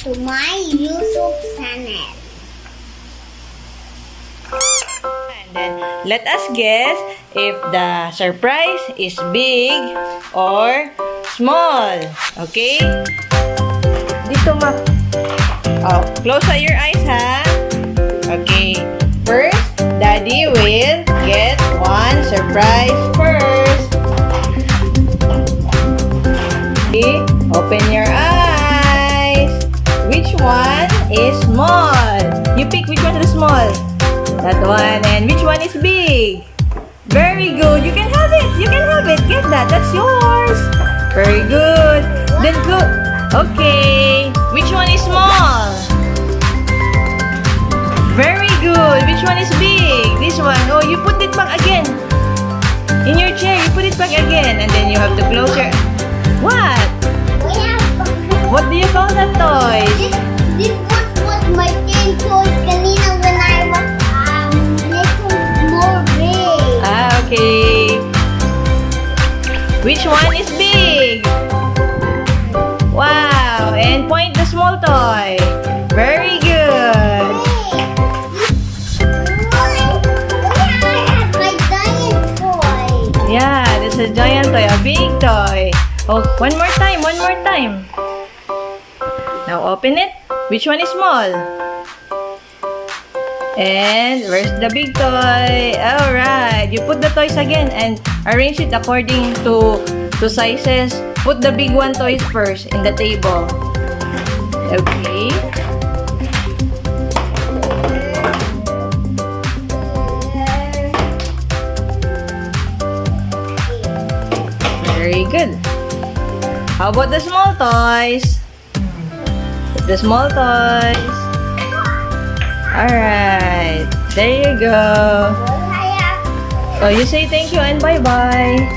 to my YouTube channel. And then, let us guess if the surprise is big or small. Okay? Dito, ma. Oh, close your eyes, ha? Okay. First, Daddy will get one surprise first. Okay? Open your eyes. Which one is small? You pick which one is small. That one. And which one is big? Very good. You can have it. You can have it. Get that. That's yours. Very good. Then go. Okay. Which one is small? Very good. Which one is big? This one. Oh, you put it back again. In your chair, you put it back again. And then you have to close your... What? What do you call that toy? This was my same toys kanina when I was little more big. Ah, okay. Which one is big? Wow. And point the small toy. Very good. My giant toy. Yeah, this is a giant toy, a big toy. Oh, one more time, one more time. Now open it. Which one is small? And where's the big toy? Alright, you put the toys again and arrange it according to sizes. Put the big one toys first in the table. Okay. Very good. How about the small toys? The small toys. Alright. There you go. Oh, you say thank you and bye-bye.